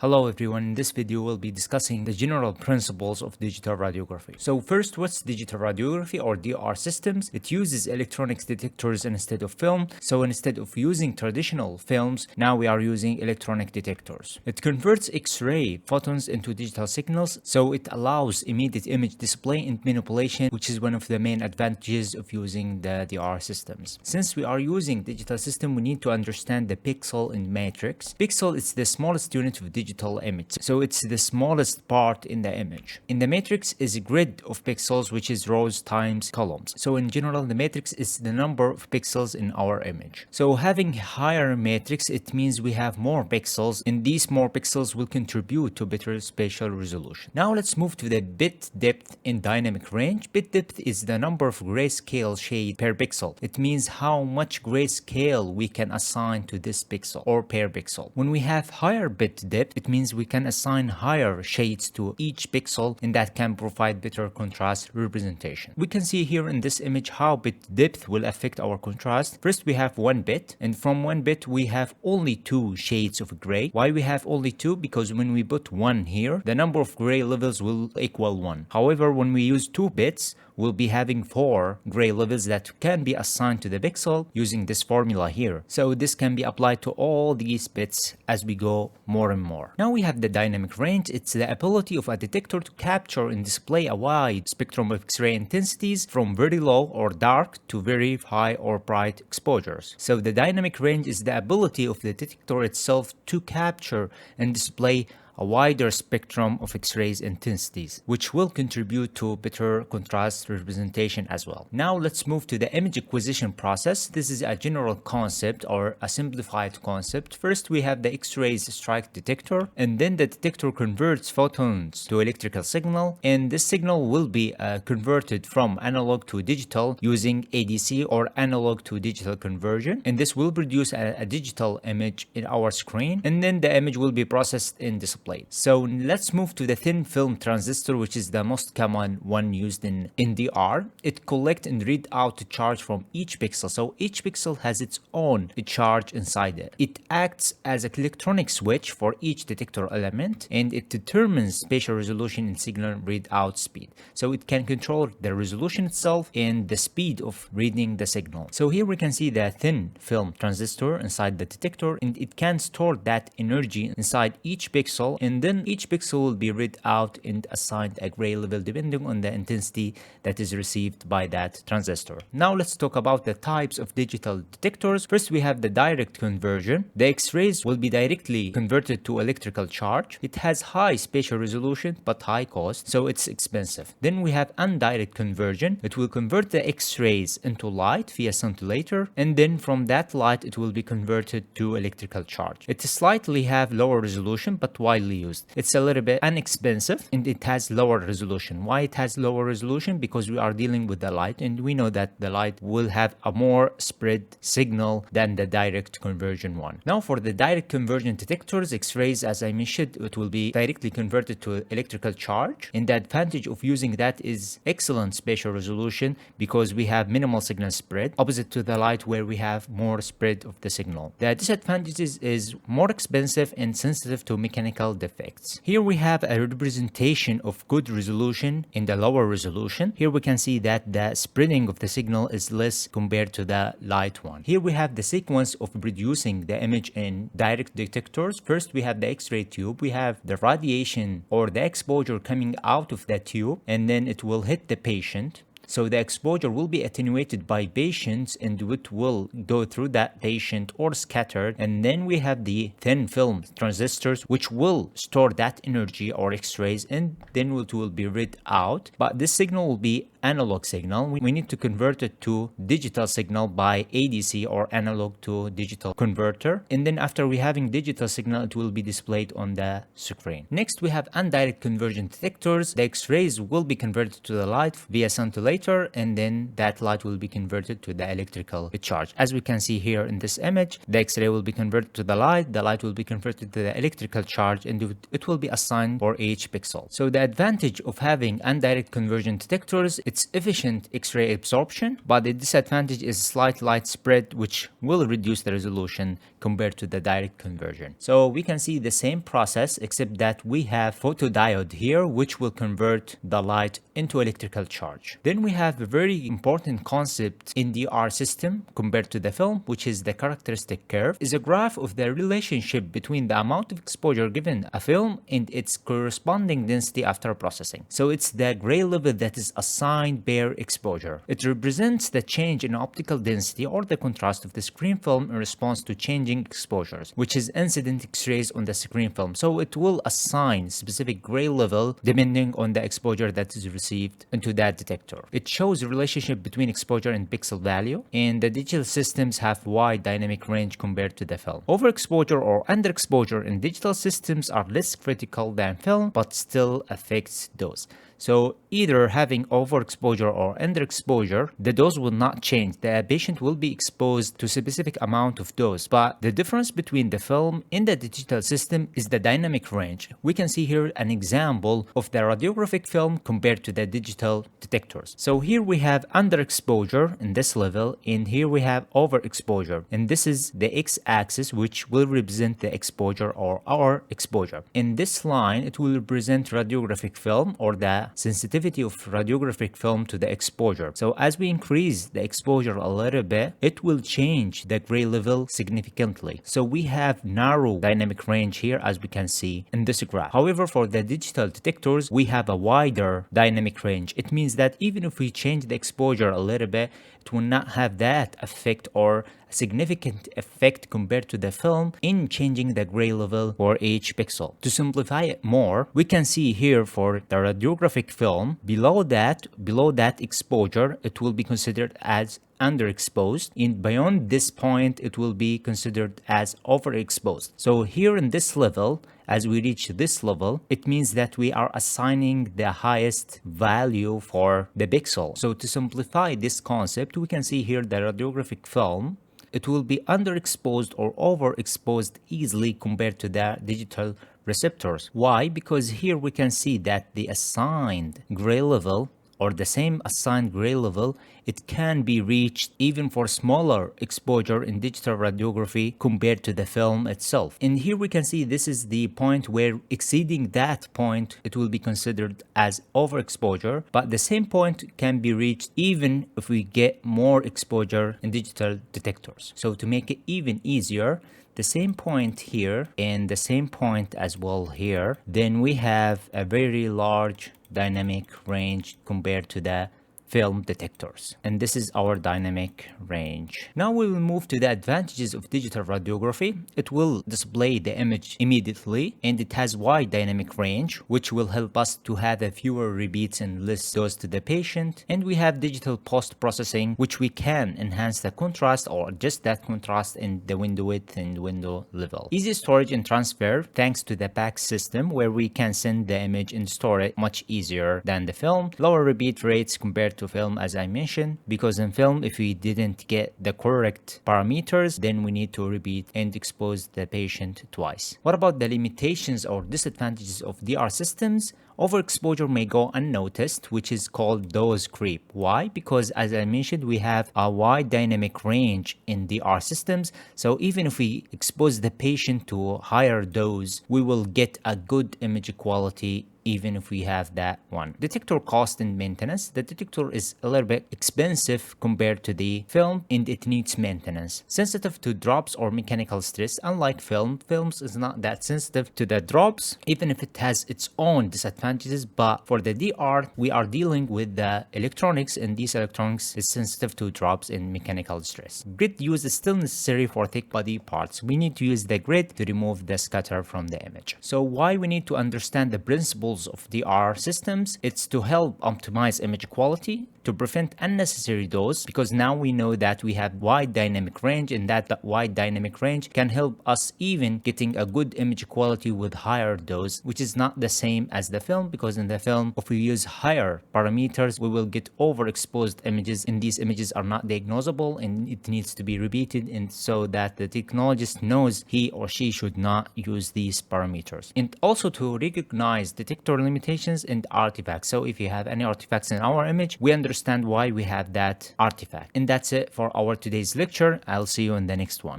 Hello everyone, in this video we'll be discussing the general principles of digital radiography. So first, what's digital radiography or DR systems? It uses electronics detectors instead of film. So instead of using traditional films, now we are using electronic detectors. It converts X-ray photons into digital signals, so it allows immediate image display and manipulation, which is one of the main advantages of using the DR systems. Since we are using digital system, we need to understand the pixel in matrix. Pixel is the smallest unit of digital image, so it's the smallest part in the image. In the matrix is a grid of pixels, which is rows times columns. So in general, the matrix is the number of pixels in our image. So having higher matrix, it means we have more pixels, and these more pixels will contribute to better spatial resolution. Now let's move to the bit depth in dynamic range. Bit depth is the number of grayscale shade per pixel. It means how much grayscale we can assign to this pixel or per pixel. When we have higher bit depth, it means we can assign higher shades to each pixel, and that can provide better contrast representation. We can see here in this image how bit depth will affect our contrast. First, we have 1 bit, and from 1 bit we have only 2 shades of gray. Why we have only 2? Because when we put 1 here, the number of gray levels will equal 1. However, when we use 2 bits, we'll be having 4 gray levels that can be assigned to the pixel using this formula here. So this can be applied to all these bits as we go more and more. Now we have the dynamic range. It's the ability of a detector to capture and display a wide spectrum of X-ray intensities from very low or dark to very high or bright exposures. So the dynamic range is the ability of the detector itself to capture and display a wider spectrum of X-rays intensities, which will contribute to better contrast representation as well. Now let's move to the image acquisition process. This is a general concept or a simplified concept. First, we have the X-rays strike detector, and then the detector converts photons to electrical signal, and this signal will be converted from analog to digital using ADC or analog to digital conversion, and this will produce a digital image in our screen, and then the image will be processed in display. So let's move to the thin film transistor, which is the most common one used in DR. It collects and read out the charge from each pixel. So each pixel has its own charge inside it. It acts as an electronic switch for each detector element, and it determines spatial resolution and signal readout speed. So it can control the resolution itself and the speed of reading the signal. So here we can see the thin film transistor inside the detector, and it can store that energy inside each pixel, and then each pixel will be read out and assigned a gray level depending on the intensity that is received by that transistor. Now let's talk about the types of digital detectors. First, we have the direct conversion. The X-rays will be directly converted to electrical charge. It has high spatial resolution but high cost, so it's expensive. Then we have indirect conversion. It will convert the X-rays into light via scintillator, and then from that light it will be converted to electrical charge. It slightly have lower resolution but widely used. It's a little bit inexpensive, and it has lower resolution. Why it has lower resolution? Because we are dealing with the light, and we know that the light will have a more spread signal than the direct conversion one. Now for the direct conversion detectors, X-rays, as I mentioned, it will be directly converted to electrical charge, and the advantage of using that is excellent spatial resolution because we have minimal signal spread, opposite to the light where we have more spread of the signal. The disadvantages is more expensive and sensitive to mechanical defects. Here we have a representation of good resolution in the lower resolution. Here we can see that the spreading of the signal is less compared to the light one. Here we have the sequence of producing the image in direct detectors. First, we have the X-ray tube. We have the radiation or the exposure coming out of the tube, and then it will hit the patient. So the exposure will be attenuated by patients, and it will go through that patient or scattered. And then we have the thin film transistors, which will store that energy or X-rays, and then it will be read out. But this signal will be analog signal. We need to convert it to digital signal by ADC or analog to digital converter. And then after we having digital signal, it will be displayed on the screen. Next, we have indirect conversion detectors. The X-rays will be converted to the light via scintillator, and then that light will be converted to the electrical charge. As we can see here in this image, the X-ray will be converted to the light will be converted to the electrical charge, and it will be assigned for each pixel. So the advantage of having indirect conversion detectors, its efficient X-ray absorption, but the disadvantage is slight light spread, which will reduce the resolution compared to the direct conversion. So we can see the same process, except that we have photodiode here, which will convert the light into electrical charge. Then we have a very important concept in the DR system compared to the film, which is the characteristic curve. Is a graph of the relationship between the amount of exposure given a film and its corresponding density after processing. So it's the gray level that is assigned bare exposure. It represents the change in optical density or the contrast of the screen film in response to changing exposures, which is incident X-rays on the screen film. So it will assign specific gray level depending on the exposure that is received into that detector. It shows a relationship between exposure and pixel value, and the digital systems have wide dynamic range compared to the film. Overexposure or underexposure in digital systems are less critical than film, but still affects those. So either having overexposure or underexposure, the dose will not change. The patient will be exposed to a specific amount of dose, but the difference between the film and the digital system is the dynamic range. We can see here an example of the radiographic film compared to the digital detectors. So here we have underexposure in this level, and here we have overexposure. And this is the x-axis, which will represent the exposure or our exposure. In this line, it will represent radiographic film or the sensitivity of radiographic film to the exposure. So as we increase the exposure a little bit, it will change the gray level significantly. So we have narrow dynamic range here, as we can see in this graph. However, for the digital detectors, we have a wider dynamic range. It means that even if we change the exposure a little bit, it will not have that effect or significant effect compared to the film in changing the gray level for each pixel. To simplify it more, we can see here for the radiographic film, below that exposure, it will be considered as underexposed, and beyond this point it will be considered as overexposed. So here in this level, as we reach this level, it means that we are assigning the highest value for the pixel. So to simplify this concept, we can see here the radiographic film, it will be underexposed or overexposed easily compared to the digital receptors. Why? Because here we can see that the assigned gray level or the same assigned gray level, it can be reached even for smaller exposure in digital radiography compared to the film itself. And here we can see this is the point where exceeding that point, it will be considered as overexposure, but the same point can be reached even if we get more exposure in digital detectors. So to make it even easier, the same point here and the same point as well here, then we have a very large dynamic range compared to the film detectors, and this is our dynamic range. Now we will move to the advantages of digital radiography. It will display the image immediately, and it has wide dynamic range, which will help us to have a fewer repeats and less dose to the patient. And we have digital post-processing, which we can enhance the contrast or adjust that contrast in the window width and window level. Easy storage and transfer thanks to the PAX system, where we can send the image and store it much easier than the film. Lower repeat rates compared to film, as I mentioned, because in film, if we didn't get the correct parameters, then we need to repeat and expose the patient twice. What about the limitations or disadvantages of DR systems? Overexposure may go unnoticed, which is called dose creep. Why? Because as I mentioned, we have a wide dynamic range in DR systems. So even if we expose the patient to a higher dose, we will get a good image quality even if we have that one. Detector cost and maintenance. The detector is a little bit expensive compared to the film, and it needs maintenance. Sensitive to drops or mechanical stress. Unlike films is not that sensitive to the drops, even if it has its own disadvantages. But for the DR, we are dealing with the electronics, and these electronics is sensitive to drops and mechanical stress. Grid use is still necessary for thick body parts. We need to use the grid to remove the scatter from the image. So why we need to understand the principles of DR systems? It's to help optimize image quality, to prevent unnecessary dose, because now we know that we have wide dynamic range, and that wide dynamic range can help us even getting a good image quality with higher dose, which is not the same as the film, because in the film, if we use higher parameters, we will get overexposed images, and these images are not diagnosable, and it needs to be repeated, and so that the technologist knows he or she should not use these parameters. And also to recognize detector limitations and artifacts. So if you have any artifacts in our image, we understand why we have that artifact. And that's it for our today's lecture. I'll see you in the next one.